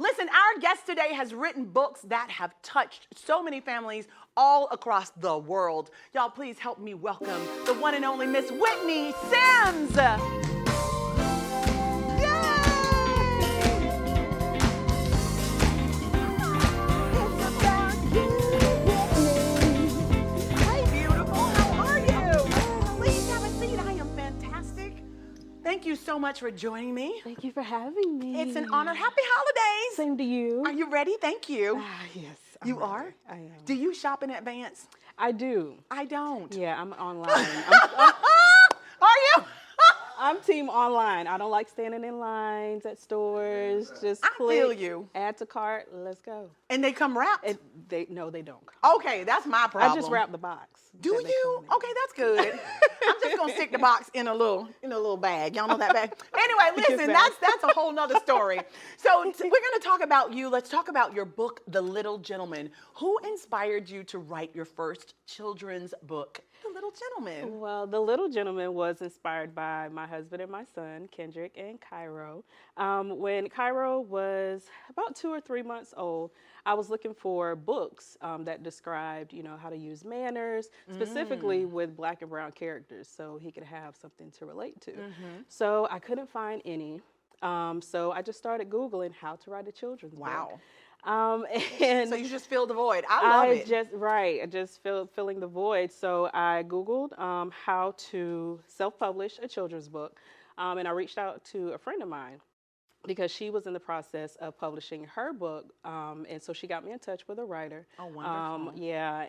Listen, our guest today has written books that have touched so many families all across the world. Y'all, please help me welcome the one and only Miss Whitney Sims. Thank you so much for joining me. Thank you for having me. It's an honor. Happy holidays. Same to you. Are you ready? Thank you. Yes. You are? I am. Do you shop in advance? I do. I don't. Yeah, I'm online. Are you? I'm team online. I don't like standing in lines at stores. Just I click, feel you. add to cart, let's go. And they come wrapped? No, they don't. Okay, that's my problem. I just wrap the box. Do you? Okay, that's good. I'm just gonna stick the box in a little bag. Y'all know that bag? Anyway, listen, that's a whole nother story. So we're gonna talk about you. Let's talk about your book, The Little Gentleman. Who inspired you to write your first children's book, The Little Gentleman? Well, The Little Gentleman was inspired by my husband and my son, Kendrick and Cairo. When Cairo was about 2 or 3 months old, I was looking for books that described, how to use manners, specifically with Black and brown characters, so he could have something to relate to. So I couldn't find any. So I just started Googling how to write a children's book. And so you just filled the void. I love it. I just filling the void. So I Googled how to self-publish a children's book, and I reached out to a friend of mine because she was in the process of publishing her book, and so she got me in touch with a writer. Oh, wonderful.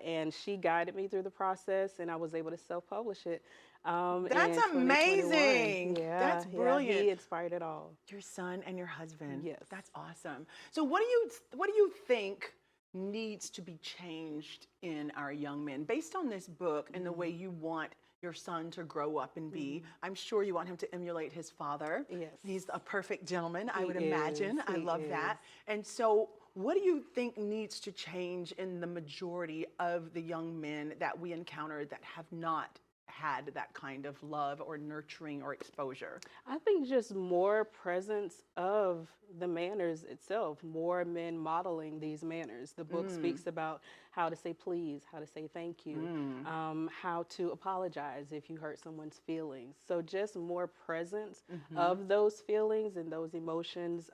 And she guided me through the process, and I was able to self-publish it. That's amazing. Yeah, that's brilliant. He inspired it all. Your son and your husband. Yes. That's awesome. So what do you think needs to be changed in our young men based on this book and the way you want your son to grow up and be? I'm sure you want him to emulate his father. Yes. He's a perfect gentleman, I would imagine. I love that. And And so what do you think needs to change in the majority of the young men that we encounter that have not had that kind of love or nurturing or exposure? I think just more presence of the manners itself, more men modeling these manners. The book speaks about how to say please, how to say thank you, how to apologize if you hurt someone's feelings. So just more presence of those feelings and those emotions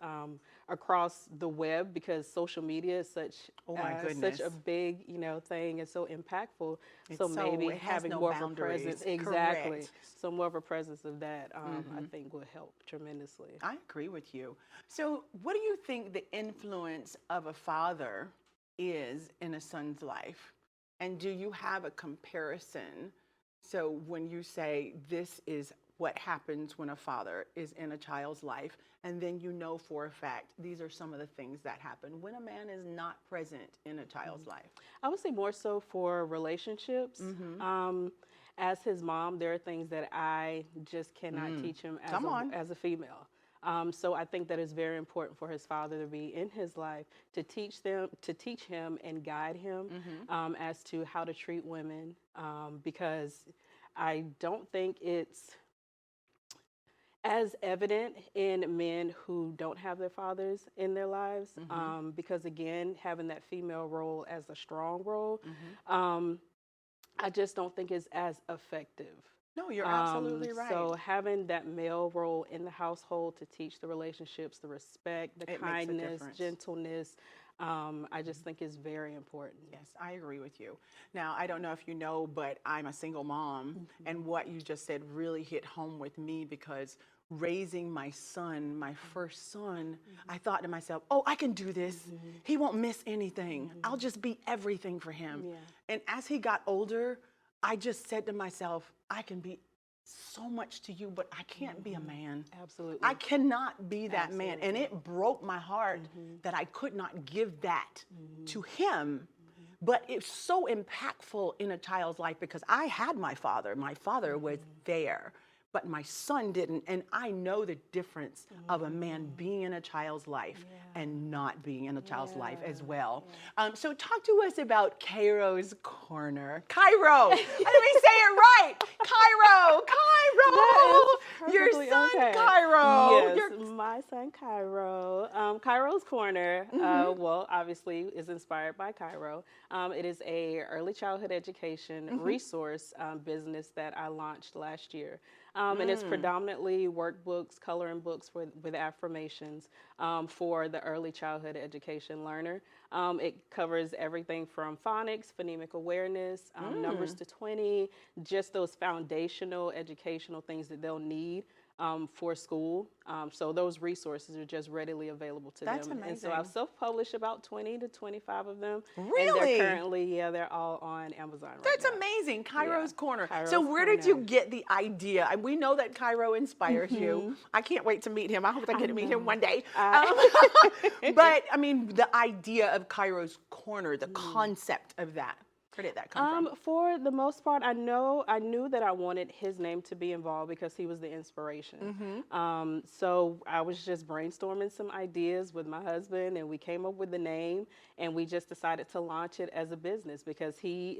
across the web, because social media is such a big thing and so impactful. So maybe having more of a presence, exactly. Correct. So more of a presence of that, I think will help tremendously. I agree with you. So what do you think the influence of a father is in a son's life? And do you have a comparison? So when you say this is what happens when a father is in a child's life, and then for a fact these are some of the things that happen when a man is not present in a child's life. I would say more so for relationships. As his mom, there are things that I just cannot teach him as a female. So I think that it's very important for his father to be in his life to teach him and guide him as to how to treat women, because I don't think it's as evident in men who don't have their fathers in their lives, because again, having that female role as a strong role, I just don't think it's as effective. No, you're absolutely right. So having that male role in the household to teach the relationships, the respect, the kindness, gentleness, I just think is very important. Yes, I agree with you. Now, I don't know if you know, but I'm a single mom, and what you just said really hit home with me, because raising my son, my first son, I thought to myself, oh, I can do this. He won't miss anything. I'll just be everything for him. Yeah. And as he got older, I just said to myself, I can be so much to you, but I can't be a man. Absolutely. I cannot be that man. And it broke my heart that I could not give that to him. But it's so impactful in a child's life, because I had my father. My father was there. but my son didn't. And I know the difference of a man being in a child's life and not being in a child's life as well. So talk to us about Cairo's Corner. Cairo! Let me say it right! Cairo! Cairo! Your son, Cairo! Yes, my son, Cairo. Cairo's Corner, well, obviously, is inspired by Cairo. It is a early childhood education resource business that I launched last year. And it's predominantly workbooks, coloring books with affirmations for the early childhood education learner. It covers everything from phonics, phonemic awareness, numbers to 20, just those foundational educational things that they'll need for school. So those resources are just readily available to them. That's amazing. And so I've self-published about 20 to 25 of them. Really? And they're currently, they're all on Amazon right That's now. amazing. Cairo's Corner. Cairo's So where did Corner. you get the idea? We know that Cairo inspires you. I can't wait to meet him. I hope I get to meet him one day. But I mean, the idea of Cairo's Corner, the concept of that. Where did that come from? For the most part, I knew that I wanted his name to be involved because he was the inspiration. So I was just brainstorming some ideas with my husband, and we came up with the name, and we just decided to launch it as a business because he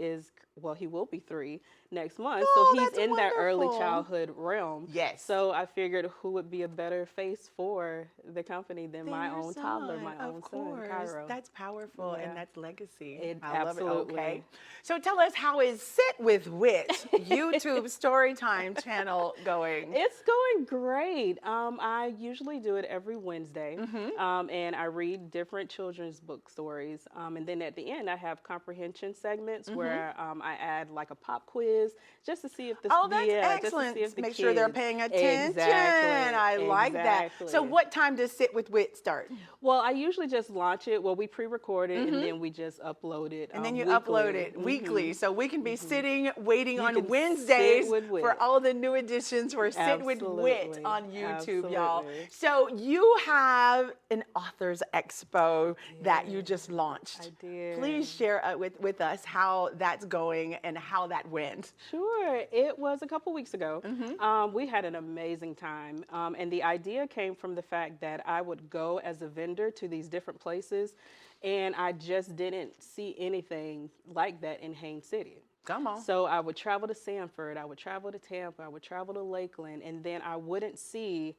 will be 3 next month. Oh, so he's that's in that early wonderful. childhood realm. Yes. So I figured who would be a better face for the company than my Your own toddler, my son, own of son, course. Cairo. That's powerful and that's legacy. I love Absolutely. it. Okay. So tell us, how is Sit with Wit YouTube Storytime channel going? It's going great. I usually do it every Wednesday, and I read different children's book stories. And then at the end, I have comprehension segments where I add like a pop quiz just to see if the that's excellent. Just to see if the Make sure they're kids- paying attention. Exactly. I like that. So what time does Sit with Wit start? Well, I usually just launch it. Well, we pre-record it and then we just upload it. And then you weekly. upload it weekly. So we can be sitting, waiting You on can Wednesdays sit with Wit. for all the new editions for Sit with Wit Absolutely. on YouTube, y'all. Absolutely. So you have an Authors Expo that you just launched. I did. Please share with us how that's going and how that went. Sure. It was a couple weeks ago. We had an amazing time. And the idea came from the fact that I would go as a vendor to these different places, and I just didn't see anything like that in Haines City. Come on. So I would travel to Sanford, I would travel to Tampa, I would travel to Lakeland, and then I wouldn't see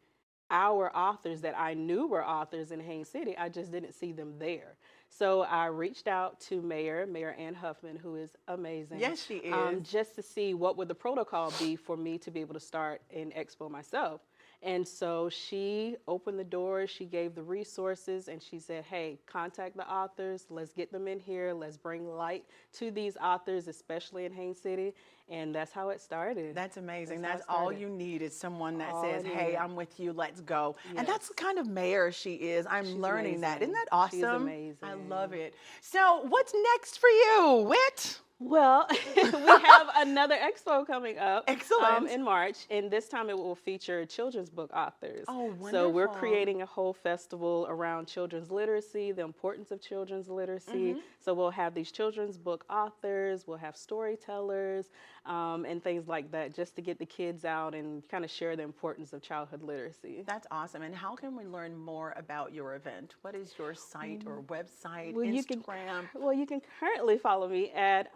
our authors that I knew were authors in Haines City. I just didn't see them there. So I reached out to Mayor Ann Huffman, who is amazing. Yes, she is. Just to see what would the protocol be for me to be able to start an expo myself. And so she opened the doors, she gave the resources, and she said, hey, contact the authors, let's get them in here, let's bring light to these authors, especially in Haines City. And that's how it started. That's amazing. That's all you need is someone that says, hey, need. I'm with you, let's go. Yes. And that's the kind of mayor she is. I'm She's learning that. amazing. Isn't that awesome? She's amazing. I love it. So what's next for you, Wit? Well, we have another expo coming up. Excellent. In March, and this time it will feature children's book authors. Oh, wonderful. So we're creating a whole festival around children's literacy, the importance of children's literacy. So we'll have these children's book authors, we'll have storytellers, and things like that, just to get the kids out and kind of share the importance of childhood literacy. That's awesome. And how can we learn more about your event? What is your site or website, Well, Instagram? You can currently follow me at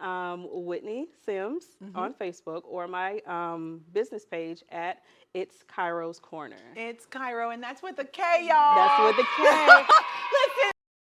Whitney Sims on Facebook, or my business page at It's Cairo's Corner. It's Cairo, and that's with a K, y'all. That's with a K. Listen.